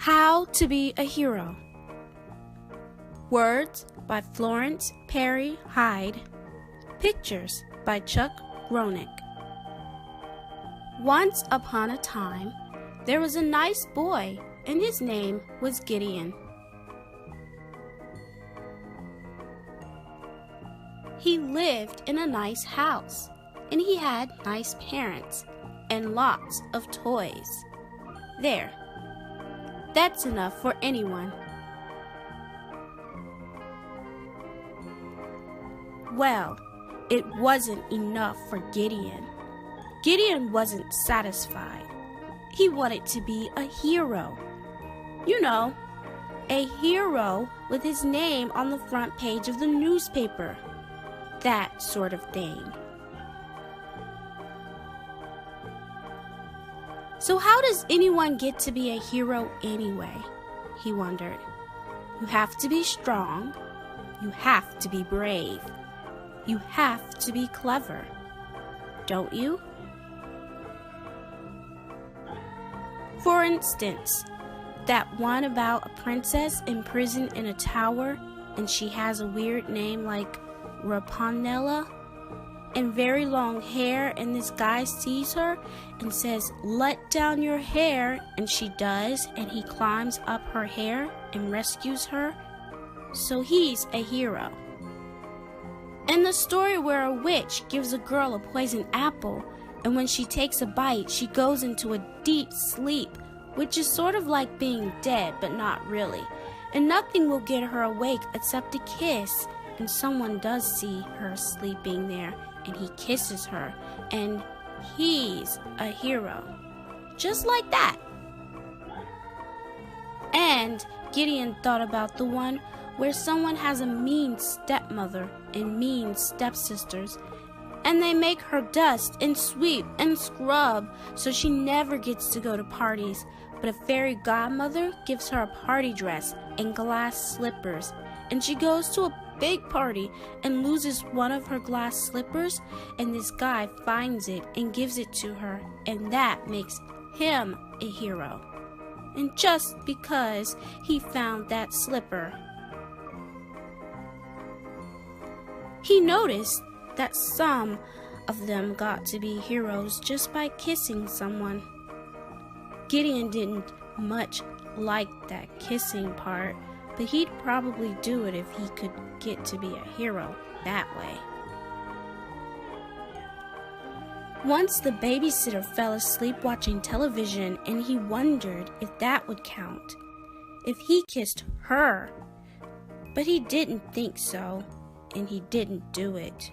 How to Be a Hero. Words by Florence, Parry, Heide. Pictures by Chuck Groenink. Once upon a time, there was a nice boy, and his name was Gideon. He lived in a nice house, and he had nice parents and lots of toys. There, that's enough for anyone. Well, it wasn't enough for Gideon. Gideon wasn't satisfied. He wanted to be a hero. You know, a hero with his name on the front page of the newspaper. That sort of thing. So how does anyone get to be a hero anyway? He wondered. You have to be strong. You have to be brave. You have to be clever. Don't you? For instance, that one about a princess imprisoned in a tower and she has a weird name like Rapunzel and very long hair, and this guy sees her and says, "Let down your hair," and she does, and he climbs up her hair and rescues her. So he's a hero. And the story where a witch gives a girl a poison apple, and when she takes a bite, she goes into a deep sleep, which is sort of like being dead, but not really. And nothing will get her awake except a kiss, and someone does see her sleeping there, and he kisses her, and he's a hero. Just like that. And Gideon thought about the one where someone has a mean stepmother and mean stepsisters, and they make her dust and sweep and scrub so she never gets to go to parties, but a fairy godmother gives her a party dress and glass slippers, and she goes to a big party and loses one of her glass slippers, and this guy finds it and gives it to her, and that makes him a hero. And just because he found that slipper. He noticed that some of them got to be heroes just by kissing someone. Gideon didn't much like that kissing part, but he'd probably do it if he could get to be a hero that way. Once the babysitter fell asleep watching television, and he wondered if that would count, if he kissed her. But he didn't think so, and he didn't do it.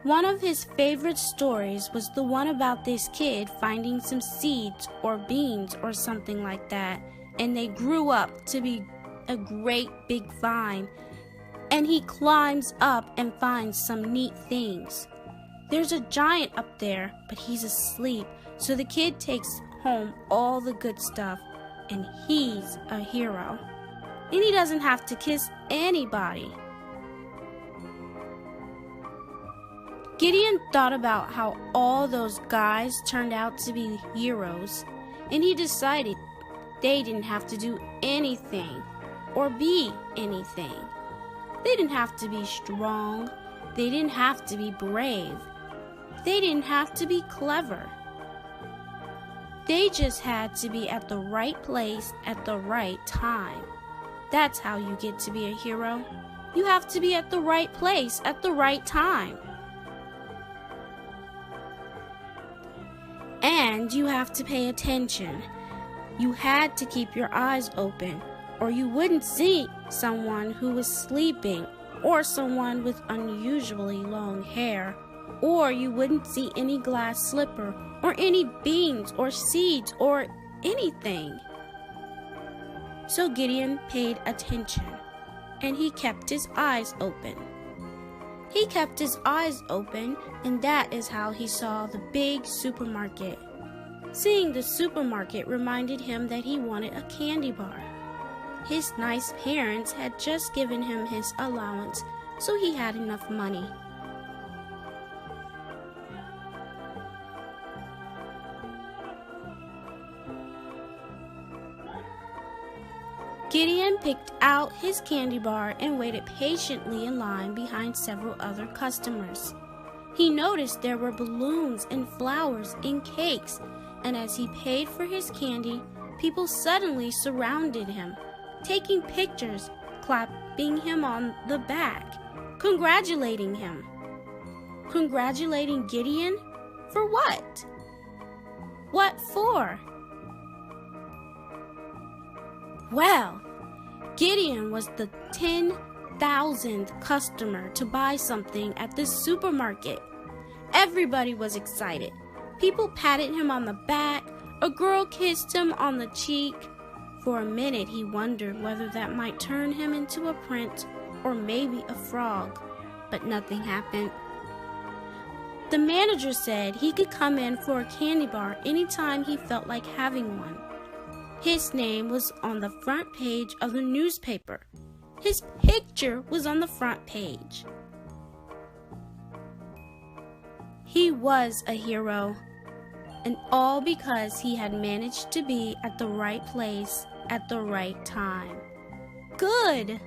One of his favorite stories was the one about this kid finding some seeds or beans or something like that, and they grew up to be a great big vine, and he climbs up and finds some neat things. There's a giant up there, but he's asleep, so the kid takes home all the good stuff, and he's a hero. And he doesn't have to kiss anybody. Gideon thought about how all those guys turned out to be heroes, and he decided they didn't have to do anything or be anything. They didn't have to be strong. They didn't have to be brave. They didn't have to be clever. They just had to be at the right place at the right time. That's how you get to be a hero. You have to be at the right place at the right time. And you have to pay attention. You had to keep your eyes open, or you wouldn't see someone who was sleeping, or someone with unusually long hair, or you wouldn't see any glass slipper, or any beans, or seeds, or anything. So Gideon paid attention, and he kept his eyes open. He kept his eyes open, and that is how he saw the big supermarket. Seeing the supermarket reminded him that he wanted a candy bar. His nice parents had just given him his allowance, so he had enough money. Gideon picked out his candy bar and waited patiently in line behind several other customers. He noticed there were balloons and flowers and cakes, and as he paid for his candy, people suddenly surrounded him, taking pictures, clapping him on the back, congratulating him. Congratulating Gideon? For what? What for? Well, Gideon was the 10,000th customer to buy something at the supermarket. Everybody was excited. People patted him on the back. A girl kissed him on the cheek. For a minute, he wondered whether that might turn him into a prince or maybe a frog, but nothing happened. The manager said he could come in for a candy bar anytime he felt like having one. His name was on the front page of the newspaper. His picture was on the front page. He was a hero, and all because he had managed to be at the right place at the right time. Good!